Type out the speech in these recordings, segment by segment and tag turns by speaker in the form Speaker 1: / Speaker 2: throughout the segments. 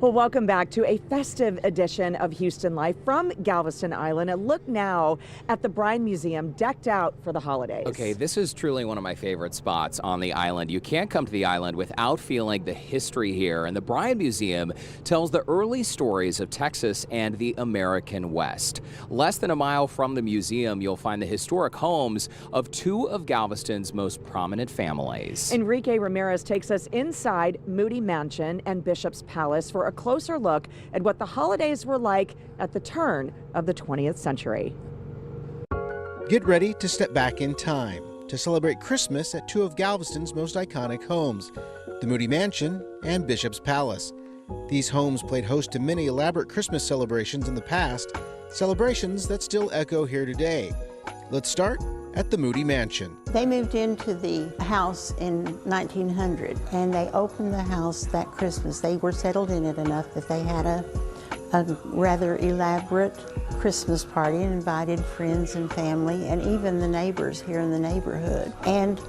Speaker 1: Well, welcome back to a festive edition of Houston Life from Galveston Island. And look now at the Bryan Museum decked out for the holidays.
Speaker 2: Okay, this is truly one of my favorite spots on the island. You can't come to the island without feeling the history here. And the Bryan Museum tells the early stories of Texas and the American West. Less than a mile from the museum, you'll find the historic homes of two of Galveston's most prominent families.
Speaker 1: Enrique Ramirez takes us inside Moody Mansion and Bishop's Palace for a closer look at what the holidays were like at the turn of the 20th century.
Speaker 3: Get ready to step back in time to celebrate Christmas at two of Galveston's most iconic homes, the Moody Mansion and Bishop's Palace. These homes played host to many elaborate Christmas celebrations in the past, celebrations that still echo here today. Let's start at the Moody Mansion.
Speaker 4: They moved into the house in 1900 and they opened the house that Christmas. They were settled in it enough that they had a rather elaborate Christmas party and invited friends and family and even the neighbors here in the neighborhood. And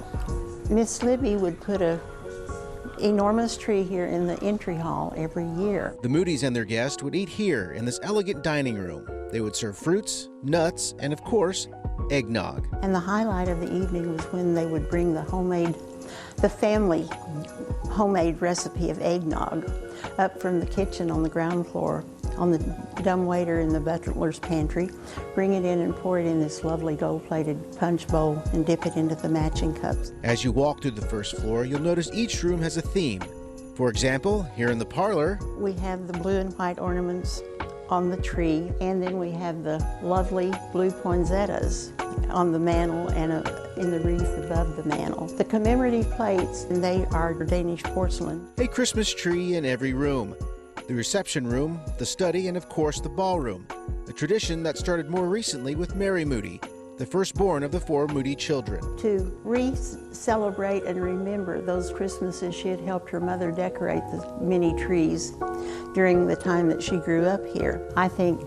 Speaker 4: Miss Libby would put a enormous tree here in the entry hall every year.
Speaker 3: The Moodys and their guests would eat here in this elegant dining room. They would serve fruits, nuts, and of course, eggnog.
Speaker 4: And the highlight of the evening was when they would bring the family homemade recipe of eggnog up from the kitchen on the ground floor, on the dumbwaiter in the butler's pantry, bring it in and pour it in this lovely gold-plated punch bowl and dip it into the matching cups.
Speaker 3: As you walk through the first floor, you'll notice each room has a theme. For example, here in the parlor,
Speaker 4: we have the blue and white ornaments on the tree, and then we have the lovely blue poinsettias on the mantel and in the wreath above the mantel. The commemorative plates, and they are Danish porcelain.
Speaker 3: a Christmas tree in every room. The reception room, the study, and of course the ballroom, a tradition that started more recently with Mary Moody, the firstborn of the four Moody children.
Speaker 4: To re-celebrate and remember those Christmases she had helped her mother decorate the many trees during the time that she grew up here. I think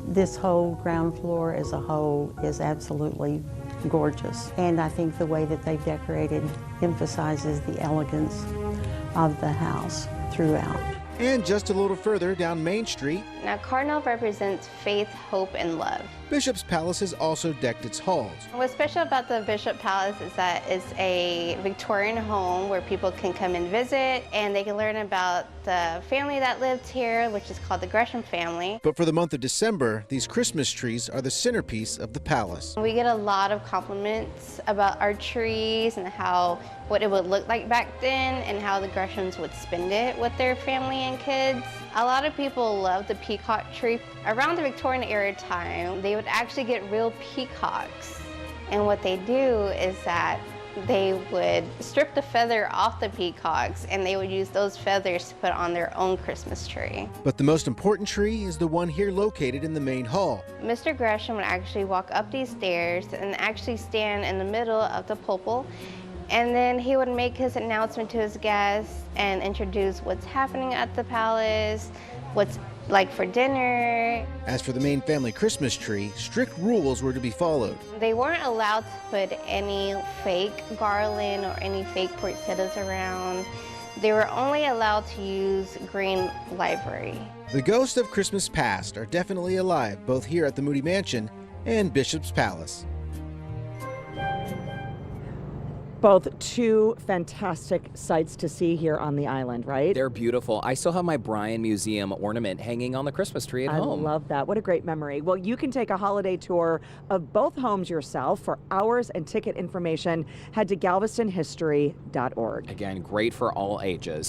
Speaker 4: this whole ground floor as a whole is absolutely gorgeous. And I think the way that they've decorated emphasizes the elegance of the house throughout.
Speaker 3: And just a little further down Main Street,
Speaker 5: Now, Cardinal represents faith, hope, and love.
Speaker 3: Bishop's Palace has also decked its halls.
Speaker 5: What's special about the Bishop Palace is that it's a Victorian home where people can come and visit, and they can learn about the family that lived here, which is called the Gresham family.
Speaker 3: But for the month of December, these Christmas trees are the centerpiece of the palace.
Speaker 5: We get a lot of compliments about our trees and what it would look like back then and how the Greshams would spend it with their family and kids. A lot of people love the peacock tree. Around the Victorian era time, they would actually get real peacocks. And what they do is that they would strip the feather off the peacocks and they would use those feathers to put on their own Christmas tree.
Speaker 3: But the most important tree is the one here located in the main hall.
Speaker 5: Mr. Gresham would actually walk up these stairs and actually stand in the middle of the pulpit, and then he would make his announcement to his guests and introduce what's happening at the palace, what's like for dinner.
Speaker 3: As for the main family Christmas tree, strict rules were to be followed.
Speaker 5: They weren't allowed to put any fake garland or any fake poinsettias around. They were only allowed to use green library.
Speaker 3: The ghosts of Christmas past are definitely alive both here at the Moody Mansion and Bishop's Palace.
Speaker 1: Both two fantastic sights to see here on the island, right?
Speaker 2: They're beautiful. I still have my Bryan Museum ornament hanging on the Christmas tree at home.
Speaker 1: I love that. What a great memory. Well, you can take a holiday tour of both homes yourself. For hours and ticket information, head to galvestonhistory.org.
Speaker 2: Again, great for all ages.